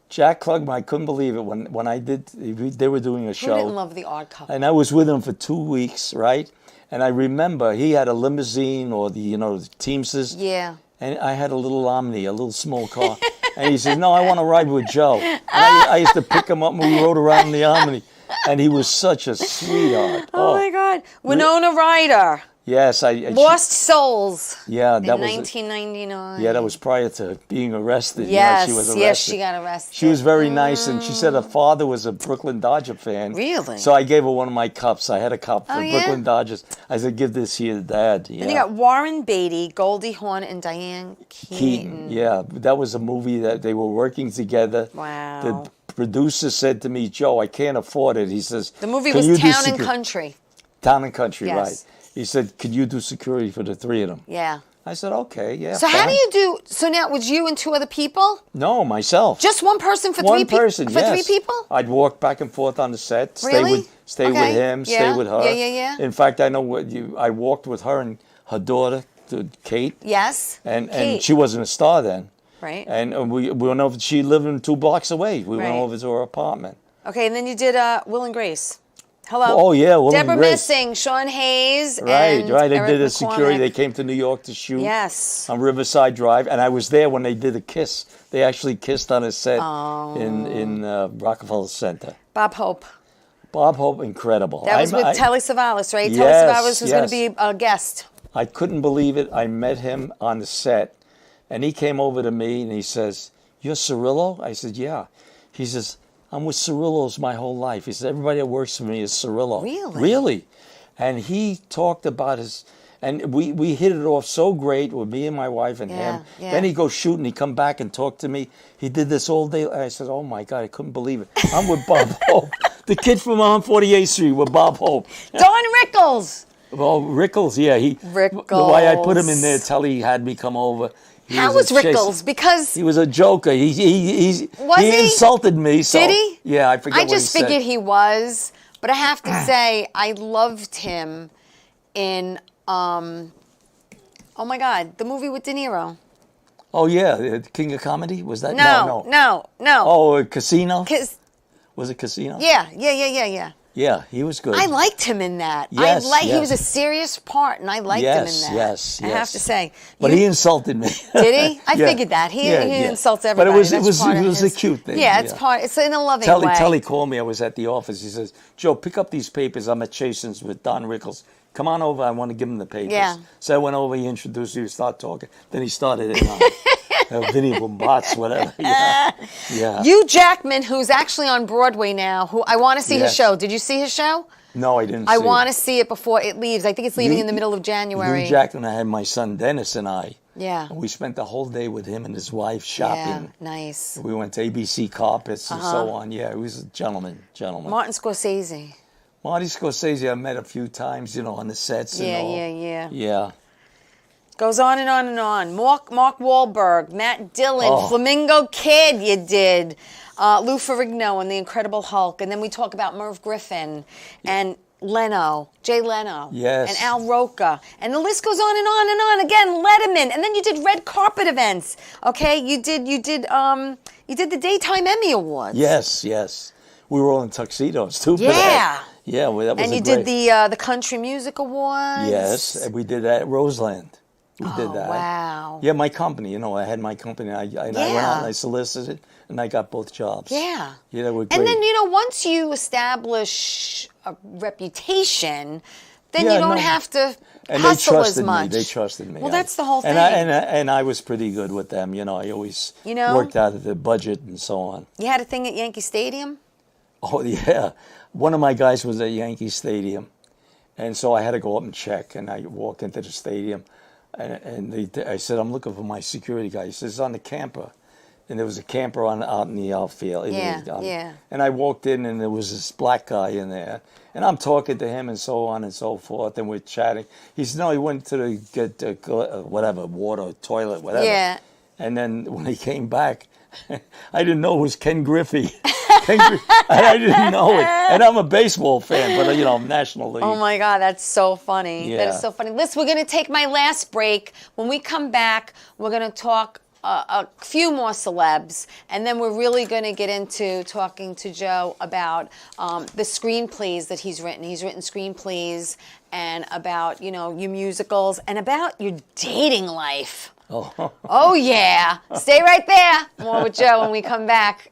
Jack Klugman, I couldn't believe it when I did, they were doing a Who show. didn't love the Odd Couple? And I was with him for 2 weeks, right? And I remember he had a limousine or the Teamsters. Yeah. And I had a little Omni, a little small car. And he said, "No, I want to ride with Joe." And I used to pick him up and we rode around in the Omni. And he was such a sweetheart. Oh my God. Winona Ryder. Yes, Lost Souls. Yeah, that in was 1999. Yeah, that was prior to being arrested. Yes, she was arrested. yes, she got arrested. She was very nice, and she said her father was a Brooklyn Dodger fan. Really? So I gave her one of my cups. I had a cup for Oh, yeah? Brooklyn Dodgers. I said, "Give this to your dad." Yeah. Then you got Warren Beatty, Goldie Hawn, and Diane Keaton. Keaton. Yeah, that was a movie that they were working together. Wow. The producer said to me, Joe, I can't afford it. He says, The movie "Can was you do Town and Country. Town and Country, Yes. right. He said, could you do security for the three of them? Yeah. I said, okay, yeah. So how fine." do you do? So now, was you and two other people? No, myself. Just one person for One three people? person, For yes. three people? I'd walk back and forth on the set, Really? stay Okay. with him, Yeah. stay with her. Yeah. In fact, I know I walked with her and her daughter, Kate, Yes. and Kate. she wasn't a star then. Right. And we went over. She lived 2 blocks away. We Right. went over to her apartment. Okay, and then you did Will and Grace. Hello. Oh, yeah, Will and Deborah Grace. Missing, Sean Hayes, Right. and They Eric did a McCormick. security. They came to New York to shoot. Yes. On Riverside Drive, and I was there when they did a kiss. They actually kissed on a set Oh. in Rockefeller Center. Bob Hope. Bob Hope, incredible. That was with I- Telly Savalas, right? Yes, Telly Savalas was going yes. to be a guest. I couldn't believe it. I met him on the set, and he came over to me and he says, "You're Cirillo?" I said, "Yeah." He says, "I'm with Cirillos my whole life." He says, "Everybody that works for me is Cirillo." Really? Really. And he talked about his, and we hit it off so great with me and my wife and him. Yeah. Then he'd go shoot and he'd come back and talk to me. He did this all day. I said, "Oh my God, I couldn't believe it. I'm with Bob Hope." The kid from on 48th Street with Bob Hope. Don Rickles. Well, Rickles, yeah. Rickles. The way I put him in there, Telly had me come over. He How a was chase- Rickles? Because He was a joker. He Was he? insulted me. So, Did he? Yeah, I forget I what just he said. figured he was, but I have to say I loved him in oh my God, the movie with De Niro. Oh, yeah, the King of Comedy? Was that? No. Oh, Casino? 'Cause- Was it Casino? yeah. Yeah, he was good. I liked him in that. Yes, He yes. was a serious part, and I liked him in that. Yes. I have to say. But You- he insulted me. Did he? I Yeah. figured that. He Yeah. insults everybody. But it That's was part of a his- cute thing. Yeah, it's part. It's in a loving Telly, way. Telly called me. I was at the office. He says, "Joe, pick up these papers. I'm at Chasen's with Don Rickles. Come on over. I want to give him the papers." Yeah. So I went over. He introduced me. We started talking. Then he started in Vinny Bombats, whatever. Yeah. Yeah. Hugh Jackman, who's actually on Broadway now, who I want to see his Yes. show. Did you see his show? No, I didn't. I see want it. to see it before it leaves. I think it's leaving in the middle of January. Hugh Jackman. I had my son Dennis and I. Yeah. We spent the whole day with him and his wife Yeah, shopping. nice. We went to ABC Carpets and so on. Yeah, he was a gentleman. Martin Scorsese. Marty Scorsese, I met a few times, on the sets and Yeah, all. yeah. Yeah. Goes on and on and on. Mark Wahlberg, Matt Dillon, Oh. Flamingo Kid, you did. Lou Ferrigno and The Incredible Hulk. And then we talk about Merv Griffin and Jay Leno. Yes. And Al Roker. And the list goes on and on and on. Again, Letterman. And then you did red carpet events. Okay? You did the Daytime Emmy Awards. Yes. We were all in tuxedos too. for Yeah. that. Yeah, well, that was And a you great. did the Country Music Awards. Yes, and we did that at Roseland. We did that. Wow. Yeah, my company. I had my company. I went out and I solicited, and I got both jobs. Yeah. Yeah, they were great. And then, once you establish a reputation, then Yeah, you don't no. have to And they hustle as trusted much. me. They trusted me. Well, that's the whole thing. And I was pretty good with them. I always worked out of the budget and so on. You had a thing at Yankee Stadium? Oh, yeah. One of my guys was at Yankee Stadium. And so I had to go up and check. And I walked into the stadium. And I said, "I'm looking for my security guy." He says, "It's on the camper." And there was a camper out in the outfield. Yeah. And I walked in, and there was this black guy in there. And I'm talking to him and so on and so forth. And we're chatting. He said, "No, he went to get whatever, water, toilet, whatever." Yeah. And then when he came back, I didn't know it was Ken Griffey. I didn't know it. And I'm a baseball fan, but, National League. Oh, my God, that's so funny. That Yeah. is so funny. Listen, we're going to take my last break. When we come back, we're going to talk a few more celebs, and then we're really going to get into talking to Joe about the screenplays that he's written. He's written screenplays and about, your musicals and about your dating life. Oh, yeah. Stay right there. More with Joe when we come back.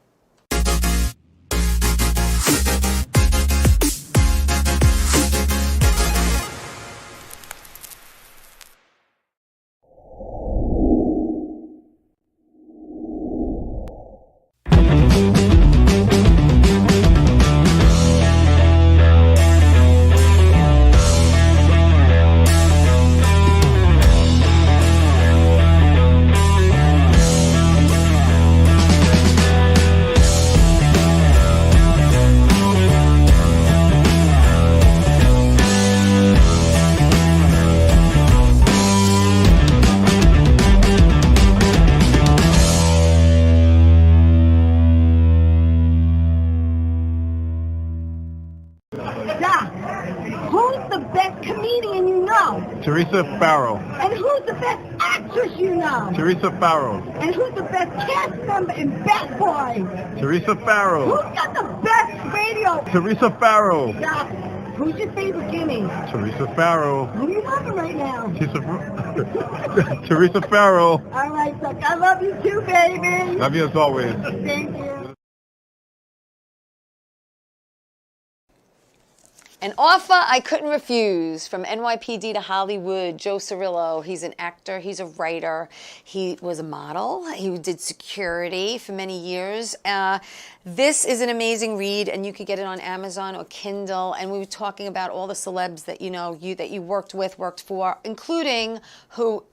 Teresa Farrow. And who's the best actress you know? Teresa Farrow. And who's the best cast member in Bad Boys? Teresa Farrow. Who's got the best radio? Teresa Farrow. Stop. Who's your favorite Jimmy? Teresa Farrow. Who are you loving right now? Teresa Farrow. All right, Chuck. I love you too, baby. Love you as always. Thank you. An offer I couldn't refuse. From NYPD to Hollywood, Joe Cirillo. He's an actor. He's a writer. He was a model. He did security for many years. This is an amazing read, and you could get it on Amazon or Kindle. And we were talking about all the celebs that that you worked with, worked for, including who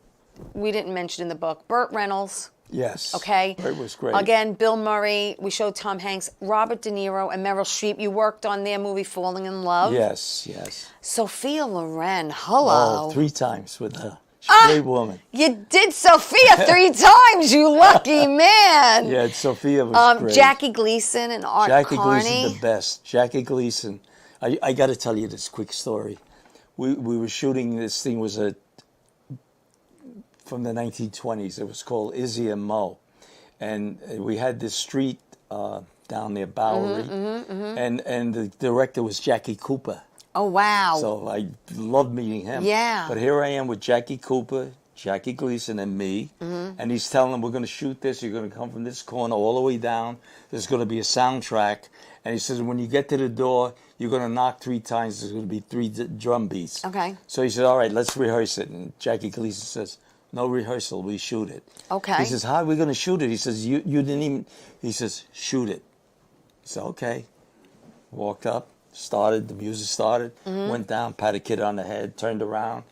we didn't mention in the book, Burt Reynolds. Yes. Okay. It was great. Again, Bill Murray. We showed Tom Hanks, Robert De Niro, and Meryl Streep. You worked on their movie Falling in Love. Yes, yes. Sophia Loren. Hello. Oh, 3 times with her. She's a great woman. You did Sophia 3 times, you lucky man. Yeah, Sophia was great. Jackie Gleason and Art Jackie Carney. Gleason, the best. Jackie Gleason. I got to tell you this quick story. We were shooting, this thing was from the 1920s. It was called Izzy and Mo. And we had this street down near Bowery. And the director was Jackie Cooper. Oh, wow. So I loved meeting him. Yeah. But here I am with Jackie Cooper, Jackie Gleason, and me. And he's telling them, we're going to shoot this. You're going to come from this corner all the way down. There's going to be a soundtrack. And he says, when you get to the door, you're going to knock 3 times. There's going to be 3 drum beats. Okay. So he said, all right, let's rehearse it. And Jackie Gleason says, no rehearsal, we shoot it. Okay. He says, how are we going to shoot it? He says, you didn't even, he says, shoot it. He said, okay. Walked up, started, the music started, went down, pat a kid on the head, turned around,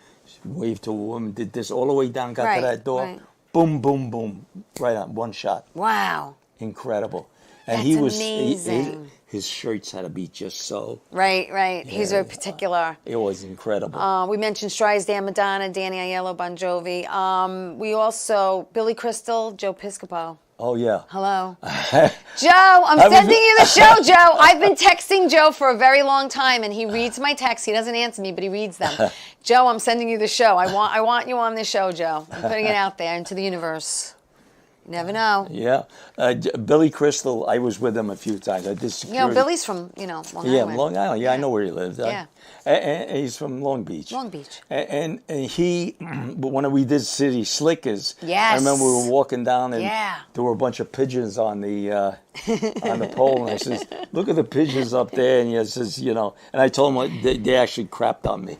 waved to a woman, did this all the way down, got to that door, boom, boom, boom, right on, 1 shot. Wow. Incredible. And That's he was, amazing. his shirts had to be just so. Right. He's very particular. It was incredible. We mentioned Streisand, Madonna, Danny Aiello, Bon Jovi. We also, Billy Crystal, Joe Piscopo. Oh, yeah. Hello. Joe, I'm sending you the show, Joe. I've been texting Joe for a very long time, and he reads my texts. He doesn't answer me, but he reads them. Joe, I'm sending you the show. I want you on this show, Joe. I'm putting it out there into the universe. You never know. Yeah. Billy Crystal, I was with him a few times. I did security. Billy's from, Long Island. Yeah, Long Island. Yeah, I know where he lives. Yeah. And he's from Long Beach. Long Beach. And he, when we did City Slickers, yes. I remember we were walking down and Yeah. there were a bunch of pigeons on the pole. And I says, look at the pigeons up there. And he says, and I told him they actually crapped on me.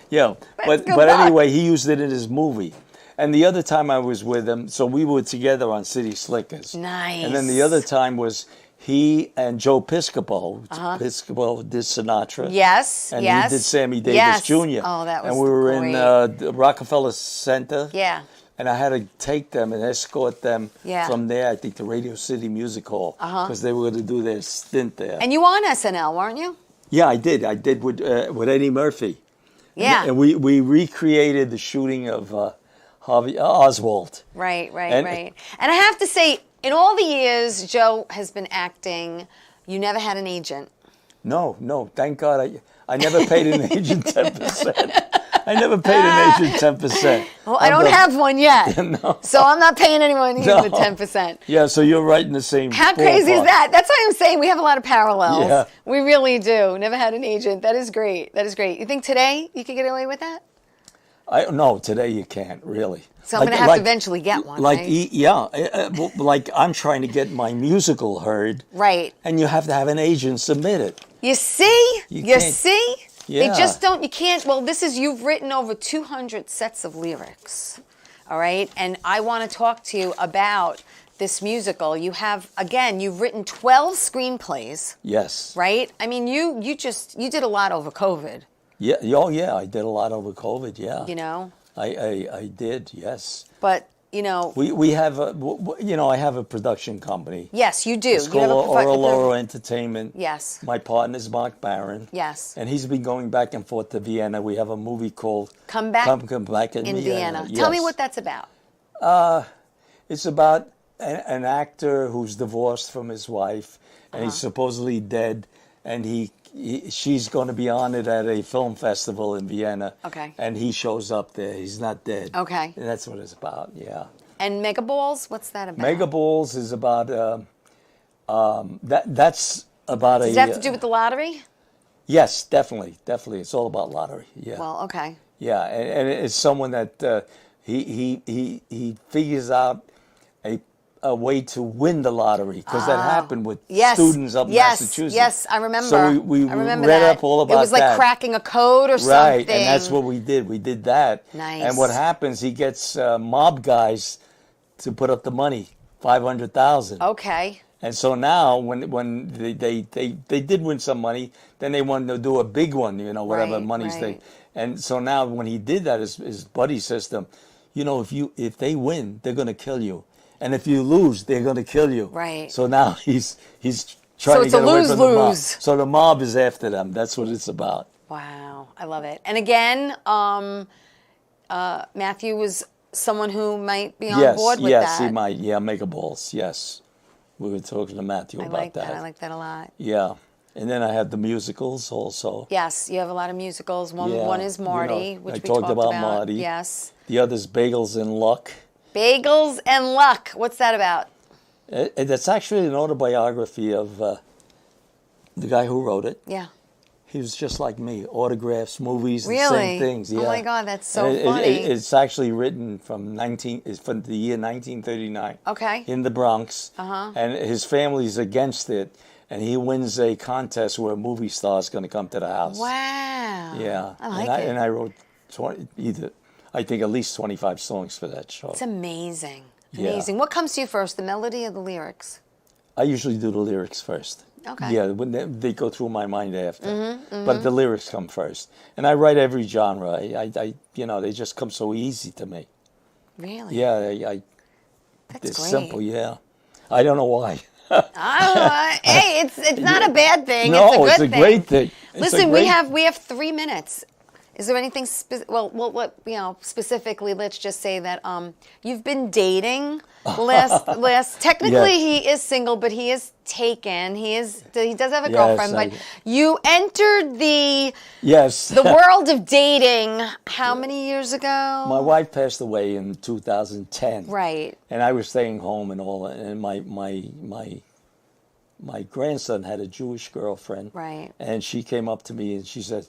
Yeah. But anyway, he used it in his movie. And the other time I was with him, so we were together on City Slickers. Nice. And then the other time was he and Joe Piscopo. Piscopo did Sinatra. Yes, and yes. he did Sammy Davis yes. Jr. Oh, that was And we were great. in the Rockefeller Center. Yeah. And I had to take them and escort them Yeah. from there, I think, to Radio City Music Hall. Because they were going to do their stint there. And you were on SNL, weren't you? Yeah, I did. I did with Eddie Murphy. Yeah. And we recreated the shooting of Harvey Oswald. Right. And- And I have to say, in all the years Joe has been acting, you never had an agent. No, thank God. I never paid an agent 10%. I never paid an agent 10%. Well, I don't have one yet. No. So I'm not paying anyone either No. 10%. Yeah, so you're right in the same How crazy is ballpark. that? That's why I'm saying we have a lot of parallels. Yeah. We really do. Never had an agent. That is great. You think today you could get away with that? No, today you can't, really. So I'm going to have to eventually get one, right? Like I'm trying to get my musical heard. Right. And you have to have an agent submit it. You see? You You can't- see? They Yeah. just don't, you can't, well, you've written over 200 sets of lyrics, all right? And I want to talk to you about this musical. You've written 12 screenplays, Yes. right? I mean, you did a lot over COVID, Yeah. Oh, yeah. I did a lot over COVID. Yeah. I did. Yes. But, We have I have a production company. yes, you do. It's You have called a Oraloro Entertainment. Yes. My partner's Mark Barron. Yes. And he's been going back and forth to Vienna. We have a movie called Come Back Come Back in Vienna. Tell me what that's about. It's about an actor who's divorced from his wife, and he's supposedly dead, and he she's going to be honored at a film festival in Vienna. Okay. And he shows up there. He's not dead. Okay. And that's what it's about. Yeah. And Mega Balls, what's that about? Mega Balls is about that's about Does it have to do with the lottery? Yes, definitely. It's all about lottery. Yeah. Well, okay. Yeah, and it's someone that he figures out a way to win the lottery, because that happened with students up in Massachusetts. Yes, I remember. So we I remember read that. up all about that. It was like cracking a code or something. Right, and that's what we did. We did that. Nice. And what happens? He gets mob guys to put up the money, $500,000. Okay. And so now, when they did win some money, then they wanted to do a big one, whatever money's they. And so now, when he did that, his buddy says to him, if they win, they're going to kill you, and if you lose, they're going to kill you. Right. So now he's trying to get away from the mob. lose-lose. So the mob is after them. That's what it's about. Wow, I love it. And again, Matthew was someone who might be on board with that. Yes, he might. Yeah, Mega Balls. Yes. We were talking to Matthew about that. I like that a lot. Yeah. And then I have the musicals also. Yes, you have a lot of musicals. One is Marty, which I we talked about. Marty. Yes. The other's Bagels and Luck. Bagels and Luck. What's that about? That's actually an autobiography of the guy who wrote it. Yeah. He was just like me. Autographs, movies, Really? the same things. Yeah. Oh my God, that's so And funny. it's actually written from the year 1939. Okay. In the Bronx. And his family's against it. And he wins a contest where a movie star is going to come to the house. Wow. Yeah. I like it. And I wrote I think at least 25 songs for that show. It's amazing. Yeah. Amazing. What comes to you first, the melody or the lyrics? I usually do the lyrics first. Okay. Yeah, when they go through my mind after. But the lyrics come first. And I write every genre. I they just come so easy to me. Really? Yeah, That's it's great. simple, yeah. I don't know why. Hey, it's not a bad thing. No, it's a good thing. Great thing. Listen, we have 3 minutes. Is there anything specifically? Let's just say that you've been dating. Technically, Yes. he is single, but he is taken. He does have a girlfriend, but you entered the world of dating. How many years ago? My wife passed away in 2010. Right. And I was staying home and all, and my grandson had a Jewish girlfriend. Right. And she came up to me and she said,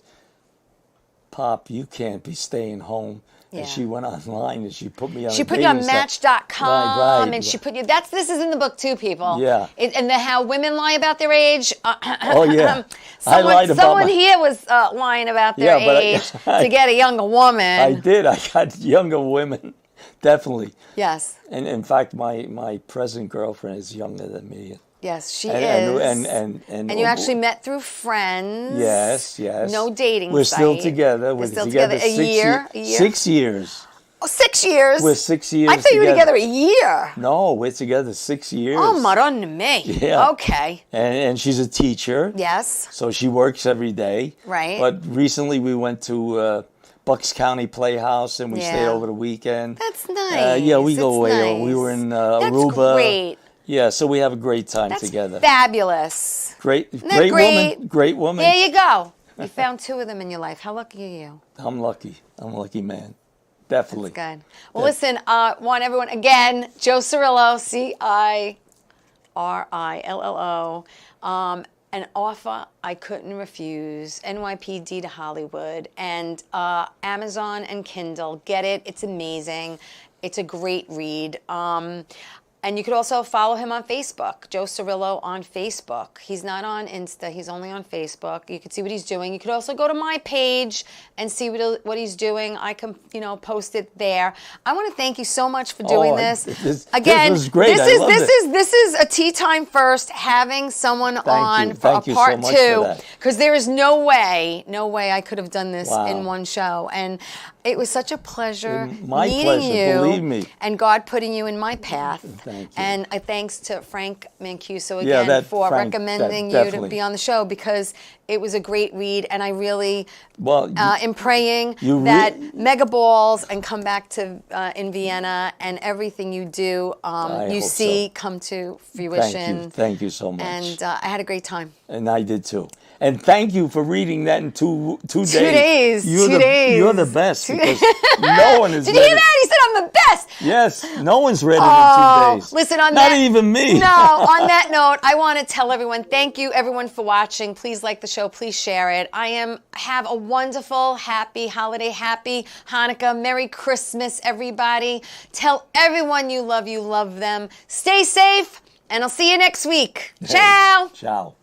"Pop, you can't be staying home." Yeah. And she went online and she put me on. She put you on Match.com, Right. and she put you. This is in the book too, people. Yeah. And how women lie about their age. Oh yeah. I lied about someone here was lying about their age to get a younger woman. I did. I got younger women, definitely. Yes. And in fact, my present girlfriend is younger than me. Yes, she is. is. And you actually met through friends. Yes. No dating We're site. still together. We're still together a year? 6 years. Oh, 6 years? We're 6 years I thought you were together a year. No, we're together 6 years. Oh, Madonna me. Yeah. Okay. And she's a teacher. Yes. So she works every day. Right. But recently we went to Bucks County Playhouse and we stayed over the weekend. That's nice. Yeah, we go away. Nice. We were in That's Aruba. Great. Yeah, so we have a great time That's together. Fabulous. Great great? woman. Great woman. There you go. You found 2 of them in your life. How lucky are you? I'm lucky. I'm a lucky man. Definitely. That's good. Well, listen, want everyone, again, Joe Cirillo, Cirillo, an offer I couldn't refuse, NYPD to Hollywood, and Amazon and Kindle. Get it. It's amazing. It's a great read. And you could also follow him on Facebook, Joe Cirillo on Facebook. He's not on Insta. He's only on Facebook. You can see what he's doing. You could also go to my page and see what he's doing. I can, post it there. I want to thank you so much for doing this. Again, this was great. This is a tea time first, having someone on for a part 2, because there is no way I could have done this in one show. And it was such a pleasure meeting you. Believe me. And God putting you in my path. Thank you. And thanks to Frank Mancuso again for recommending you to be on the show, because It was a great read, and I really Well, am praying you re- that mega balls and come back to in Vienna, and everything you do, I you hope see so. come to fruition. Thank you so much. And I had a great time. And I did too. And thank you for reading that in two days. 2 days. You're 2 the, days. You're the best because no one is Did you hear that? He said I'm the best. Yes, no one's read it in 2 days. Listen, on Not that, even me. No, on that note, I want to tell everyone, thank you everyone for watching. Please like the show. Please share it. Have a wonderful, happy holiday, happy Hanukkah, Merry Christmas, everybody. Tell everyone you love them. Stay safe, and I'll see you next week. Ciao. Ciao.